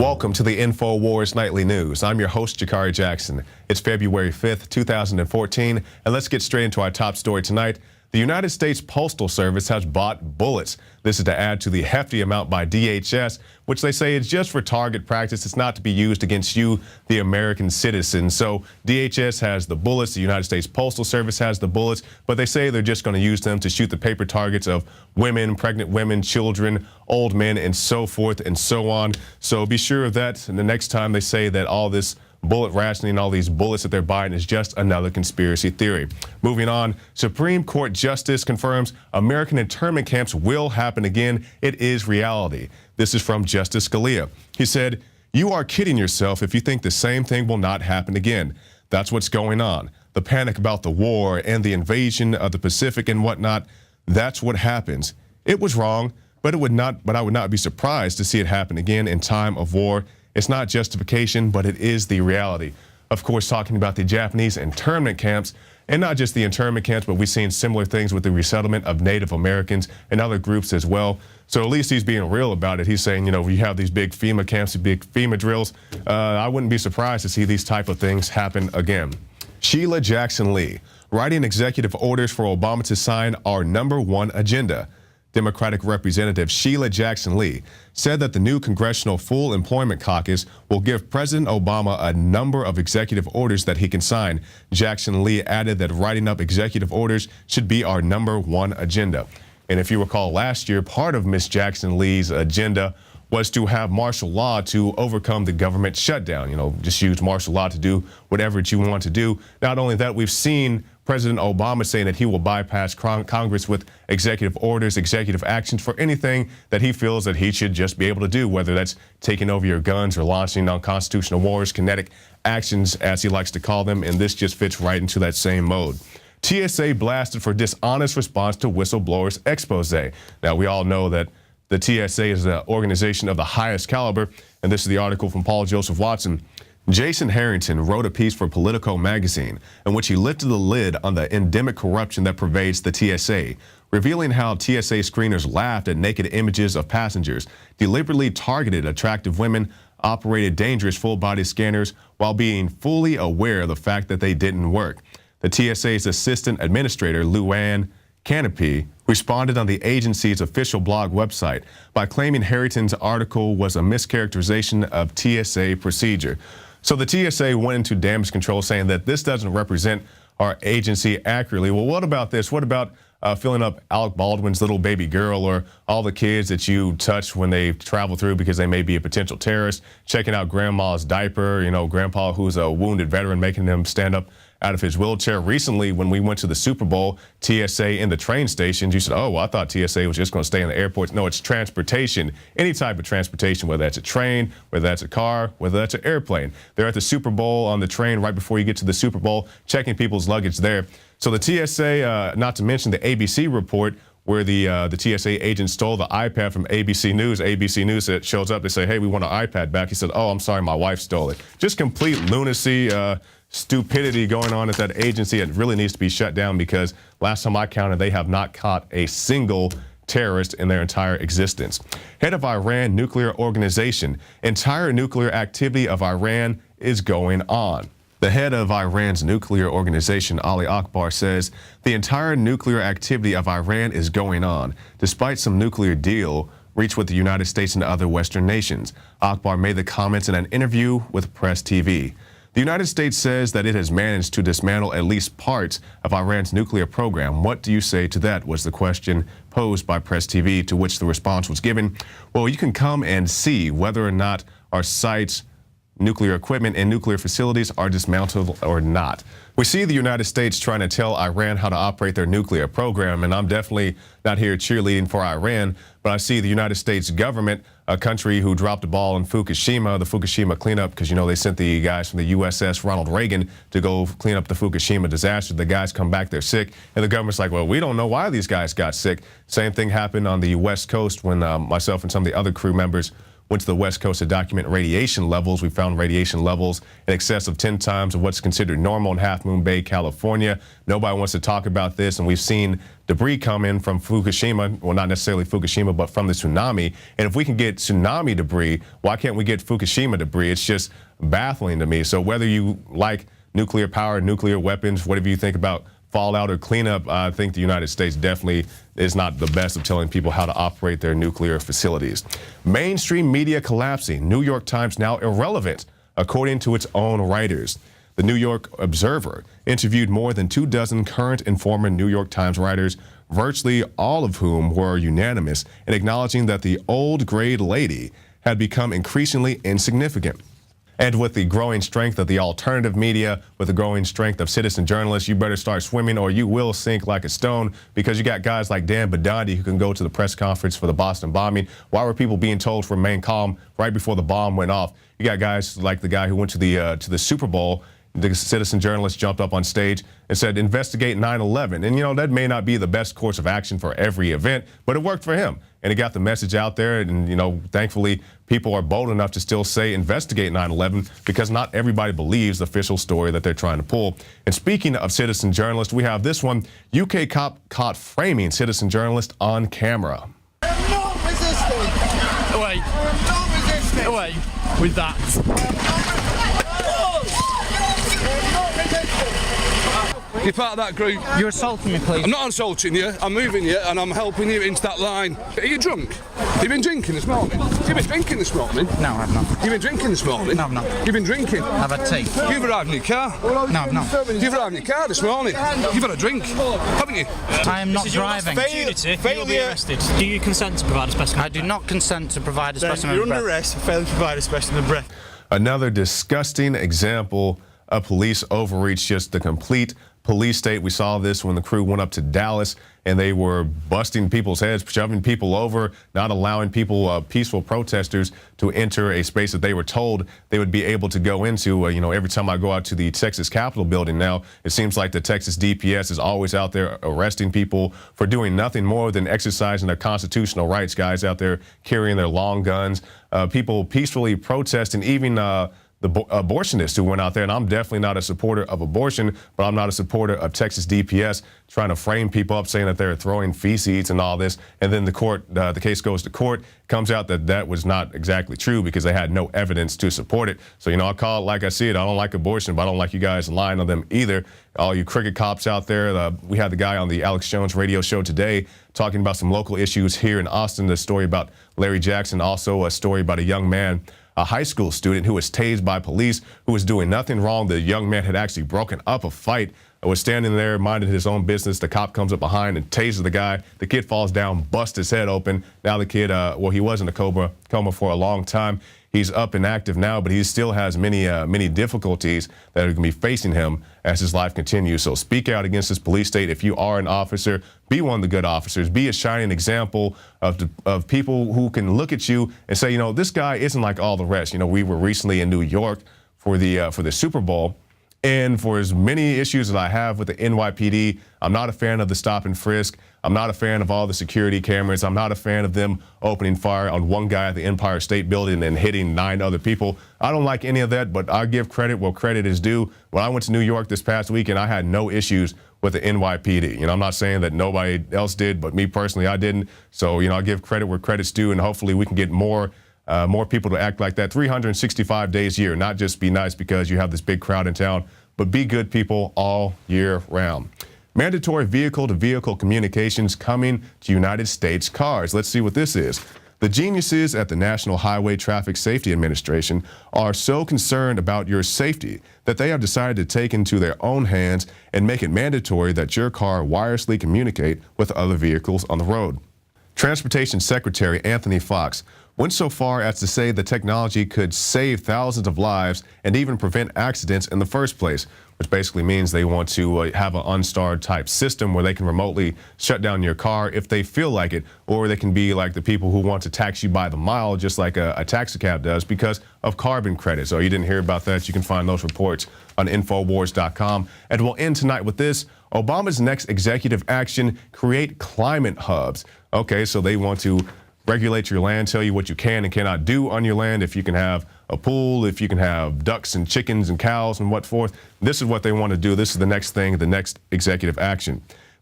Welcome to the INFOWARS Nightly News. I'm your host, Jakari Jackson. It's February 5th, 2014, and let's get straight into our top story tonight. The United States Postal Service has bought bullets. This is to add to the hefty amount by DHS, which they say is just for target practice. It's not to be used against you, the American citizen. So DHS has the bullets, the United States Postal Service has the bullets, but they say they're just going to use them to shoot the paper targets of women, pregnant women, children, old men, and so forth and so on. So be sure of that. And the next time they say that all this bullet rationing, all these bullets that they're buying is just another conspiracy theory. Moving on, Supreme Court Justice confirms American internment camps will happen again. It is reality. This is from Justice Scalia. He said, "You are kidding yourself if you think the same thing will not happen again. That's what's going on. The panic about the war and the invasion of the Pacific and whatnot, that's what happens. It was wrong, but I would not be surprised to see it happen again in time of war. It's not justification, but it is the reality." Of course, talking about the Japanese internment camps, and not just the internment camps, but we've seen similar things with the resettlement of Native Americans and other groups as well. So at least he's being real about it. He's saying, you know, we have these big FEMA camps, these big FEMA drills. I wouldn't be surprised to see these type of things happen again. Sheila Jackson Lee, writing executive orders for Obama to sign our #1 agenda. Democratic Representative Sheila Jackson Lee said that the new Congressional Full Employment Caucus will give President Obama a number of executive orders that he can sign. Jackson Lee added that writing up executive orders should be our #1 agenda. And if you recall last year, part of Ms. Jackson Lee's agenda was to have martial law to overcome the government shutdown. You know, just use martial law to do whatever you want to do. Not only that, we've seen President Obama saying that he will bypass Congress with executive orders, executive actions for anything that he feels that he should just be able to do, whether that's taking over your guns or launching unconstitutional wars, kinetic actions, as he likes to call them, and this just fits right into that same mode. TSA blasted for dishonest response to whistleblowers expose. Now, we all know that the TSA is an organization of the highest caliber, and this is the article from Paul Joseph Watson. Jason Harrington wrote a piece for Politico magazine in which he lifted the lid on the endemic corruption that pervades the TSA, revealing how TSA screeners laughed at naked images of passengers, deliberately targeted attractive women, operated dangerous full-body scanners while being fully aware of the fact that they didn't work. The TSA's assistant administrator, Luann Canopy, responded on the agency's official blog website by claiming Harrington's article was a mischaracterization of TSA procedure. So the TSA went into damage control saying that this doesn't represent our agency accurately. Well, what about this? What about filling up Alec Baldwin's little baby girl or all the kids that you touch when they travel through because they may be a potential terrorist, checking out grandma's diaper, you know, grandpa who's a wounded veteran, making him stand up out of his wheelchair. Recently, when we went to the Super Bowl, TSA in the train stations, you said, oh, well, I thought TSA was just going to stay in the airports. No, it's transportation, any type of transportation, whether that's a train, whether that's a car, whether that's an airplane. They're at the Super Bowl on the train right before you get to the Super Bowl, checking people's luggage there. So the TSA, not to mention the ABC report, where the TSA agent stole the iPad from ABC News. ABC News shows up, they say, hey, we want our iPad back. He said, oh, I'm sorry, my wife stole it. Just complete lunacy, stupidity going on at that agency. It really needs to be shut down because last time I counted, they have not caught a single terrorist in their entire existence. Head of Iran nuclear organization, entire nuclear activity of Iran is going on. The head of Iran's nuclear organization, Ali Akbar, says the entire nuclear activity of Iran is going on, despite some nuclear deal reached with the United States and other Western nations. Akbar made the comments in an interview with Press TV. The United States says that it has managed to dismantle at least parts of Iran's nuclear program. What do you say to that, was the question posed by Press TV, to which the response was given. Well, you can come and see whether or not our sites, nuclear equipment and nuclear facilities are dismantled or not. We see the United States trying to tell Iran how to operate their nuclear program, and I'm definitely not here cheerleading for Iran, but I see the United States government, a country who dropped the ball in Fukushima, the Fukushima cleanup, because, you know, they sent the guys from the USS Ronald Reagan to go clean up the Fukushima disaster. The guys come back, they're sick, and the government's like, well, we don't know why these guys got sick. Same thing happened on the West Coast when myself and some of the other crew members went to the West Coast to document radiation levels. We found radiation levels in excess of 10 times of what's considered normal in Half Moon Bay, California. Nobody wants to talk about this, and we've seen debris come in from Fukushima, well, not necessarily Fukushima, but from the tsunami. And if we can get tsunami debris, why can't we get Fukushima debris? It's just baffling to me. So whether you like nuclear power, nuclear weapons, whatever you think about fallout or cleanup, I think the United States definitely is not the best of telling people how to operate their nuclear facilities. Mainstream media collapsing. New York Times now irrelevant, according to its own writers. The New York Observer interviewed more than 24 current and former New York Times writers, virtually all of whom were unanimous in acknowledging that the old grade lady had become increasingly insignificant. And with the growing strength of the alternative media, with the growing strength of citizen journalists, you better start swimming or you will sink like a stone, because you got guys like Dan Bidandi who can go to the press conference for the Boston bombing. Why were people being told to remain calm right before the bomb went off? You got guys like the guy who went to the Super Bowl. The citizen journalist jumped up on stage and said, investigate 9/11. And, you know, that may not be the best course of action for every event, but it worked for him. And it got the message out there. And, you know, thankfully, people are bold enough to still say investigate 9/11, because not everybody believes the official story that they're trying to pull. And speaking of citizen journalists, we have this one. UK cop caught framing citizen journalist on camera. I am not resisting. Away. I am not resisting. Away with that. You're part of that group. You're assaulting me, please. I'm not assaulting you, I'm moving you and I'm helping you into that line. Are you drunk? You've been drinking this morning? You've been drinking this morning? No, I've not. You've been drinking this morning? No, I've not. You've been drinking? I've had tea. You've arrived in your car? No, I've not. You've arrived in your car this morning? You've had a drink, haven't you? I am not driving. You'll be arrested. Do you consent to provide a specimen? I do not consent to provide a specimen You're of under breath. arrest for failing to provide a specimen of breath. Another disgusting example of police overreach, just the complete police state. We saw this when the crew went up to Dallas and they were busting people's heads, shoving people over, not allowing people, peaceful protesters, to enter a space that they were told they would be able to go into. You know, every time I go out to the Texas Capitol building now, it seems like the Texas DPS is always out there arresting people for doing nothing more than exercising their constitutional rights. Guys out there carrying their long guns, people peacefully protesting, even the abortionists who went out there. And I'm definitely not a supporter of abortion, but I'm not a supporter of Texas DPS trying to frame people up, saying that they're throwing feces and all this. And then the case goes to court. Comes out that that was not exactly true because they had no evidence to support it. So, you know, I call it like I see it. I don't like abortion, but I don't like you guys lying on them either. All you cricket cops out there. We had the guy on the Alex Jones radio show today talking about some local issues here in Austin. The story about Larry Jackson, also a story about a young man, a high school student who was tased by police, who was doing nothing wrong. The young man had actually broken up a fight, was standing there, minding his own business. The cop comes up behind and tases the guy. The kid falls down, busts his head open. Now the kid, well, he was in a coma for a long time. He's up and active now, but he still has many difficulties that are going to be facing him as his life continues. So speak out against this police state. If you are an officer, be one of the good officers. Be a shining example of people who can look at you and say, you know, this guy isn't like all the rest. You know, we were recently in New York for the Super Bowl. And for as many issues that I have with the NYPD, I'm not a fan of the stop and frisk. I'm not a fan of all the security cameras. I'm not a fan of them opening fire on one guy at the Empire State Building and hitting 9 other people. I don't like any of that, but I give credit where credit is due. When I went to New York this past weekend, I had no issues with the NYPD. You know, I'm not saying that nobody else did, but me personally, I didn't. So, you know, I give credit where credit's due, and hopefully we can get more people to act like that 365 days a year, not just be nice because you have this big crowd in town, but be good people all year round. Mandatory vehicle-to-vehicle communications coming to United States cars. Let's see what this is. The geniuses at the National Highway Traffic Safety Administration are so concerned about your safety that they have decided to take into their own hands and make it mandatory that your car wirelessly communicate with other vehicles on the road. Transportation Secretary Anthony Foxx went so far as to say the technology could save thousands of lives and even prevent accidents in the first place, which basically means they want to have an OnStar type system where they can remotely shut down your car if they feel like it, or they can be like the people who want to tax you by the mile, just like a taxi cab does, because of carbon credits. So you didn't hear about that. You can find those reports on INFOWARS.com. And we'll end tonight with this. Obama's next executive action, create climate hubs. Okay, so they want to regulate your land, tell you what you can and cannot do on your land, if you can have a pool, if you can have ducks and chickens and cows and what forth. This is what they want to do. This is the next thing, the next executive action.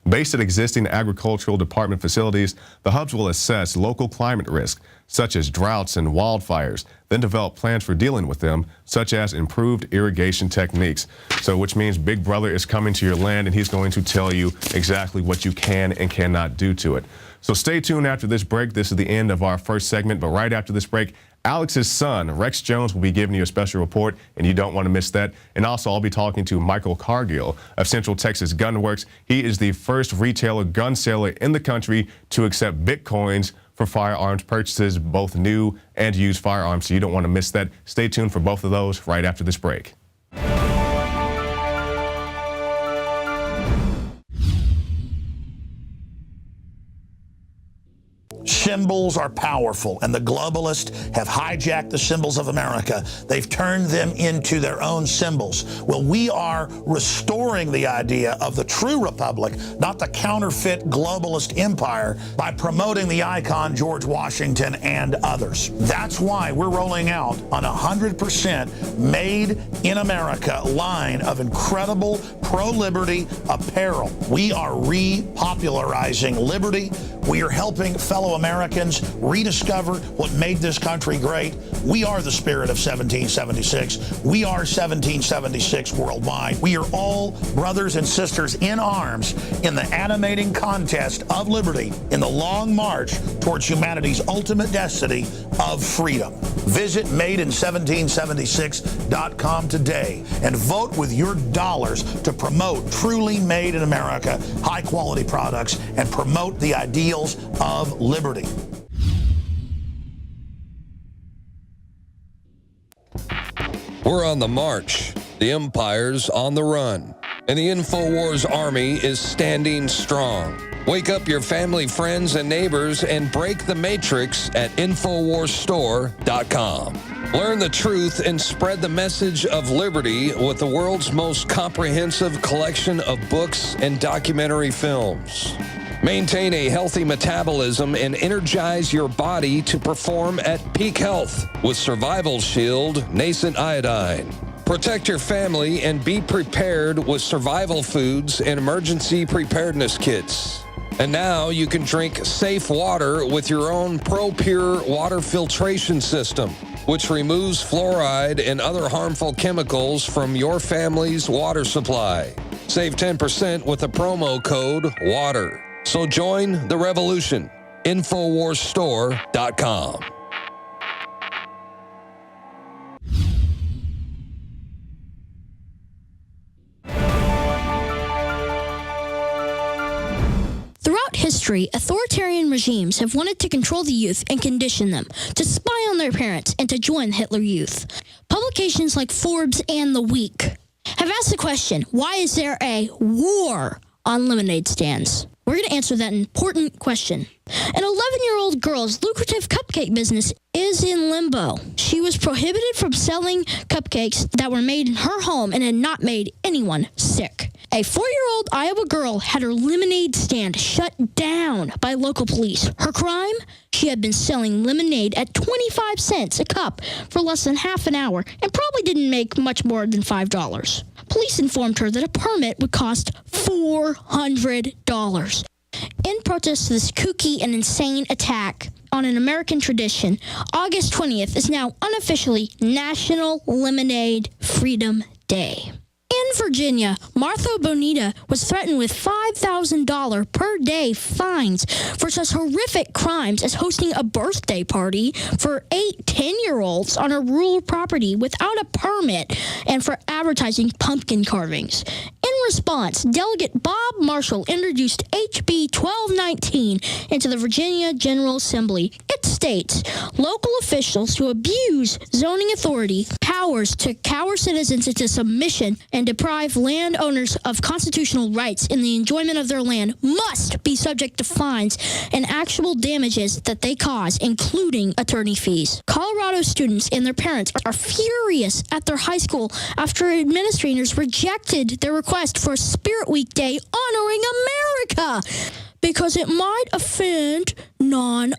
Based at existing agricultural department facilities, the hubs will assess local climate risk, such as droughts and wildfires, then develop plans for dealing with them, such as improved irrigation techniques. So which means Big Brother is coming to your land and he's going to tell you exactly what you can and cannot do to it. So stay tuned after this break. This is the end of our first segment, but right after this break, Alex's son, Rex Jones, will be giving you a special report, and you don't want to miss that. And also, I'll be talking to Michael Cargill of Central Texas Gun Works. He is the first retailer gun seller in the country to accept Bitcoins for firearms purchases, both new and used firearms. So you don't want to miss that. Stay tuned for both of those right after this break. Symbols are powerful, and the globalists have hijacked the symbols of America. They've turned them into their own symbols. Well, we are restoring the idea of the true republic, not the counterfeit globalist empire, by promoting the icon George Washington and others. That's why we're rolling out an 100% made in America line of incredible pro-liberty apparel. We are repopularizing liberty. We are helping fellow Americans rediscover what made this country great. We are the spirit of 1776. We are 1776 worldwide. We are all brothers and sisters in arms in the animating contest of liberty in the long march towards humanity's ultimate destiny of freedom. Visit madein1776.com today and vote with your dollars to promote truly made in America, high-quality products, and promote the ideals of liberty. We're on the march. The empire's on the run. And the INFOWARS army is standing strong. Wake up your family, friends, and neighbors and break the matrix at INFOWARSstore.com. Learn the truth and spread the message of liberty with the world's most comprehensive collection of books and documentary films. Maintain a healthy metabolism and energize your body to perform at peak health with Survival Shield Nascent Iodine. Protect your family and be prepared with survival foods and emergency preparedness kits. And now you can drink safe water with your own ProPure water filtration system, which removes fluoride and other harmful chemicals from your family's water supply. Save 10% with the promo code WATER. So join the revolution. INFOWARSstore.com. Throughout history, authoritarian regimes have wanted to control the youth and condition them to spy on their parents and to join Hitler Youth. Publications like Forbes and The Week have asked the question, why is there a war on lemonade stands? We're going to answer that important question. An 11-year-old girl's lucrative cupcake business is in limbo. She was prohibited from selling cupcakes that were made in her home and had not made anyone sick. A 4-year-old Iowa girl had her lemonade stand shut down by local police. Her crime? She had been selling lemonade at 25 cents a cup for less than half an hour and probably didn't make much more than $5. Police informed her that a permit would cost $400. In protest to this kooky and insane attack on an American tradition, August 20th is now unofficially National Lemonade Freedom Day. In Virginia, Martha Bonita was threatened with $5,000 per day fines for such horrific crimes as hosting a birthday party for 8 10-year-olds on a rural property without a permit and for advertising pumpkin carvings. In response, Delegate Bob Marshall introduced HB 1219 into the Virginia General Assembly. It states, local officials who abuse zoning authority powers to cower citizens into submission and deprive landowners of constitutional rights in the enjoyment of their land must be subject to fines and actual damages that they cause, including attorney fees. Colorado students and their parents are furious at their high school after administrators rejected their request for a Spirit Week Day honoring America because it might offend non-Americans.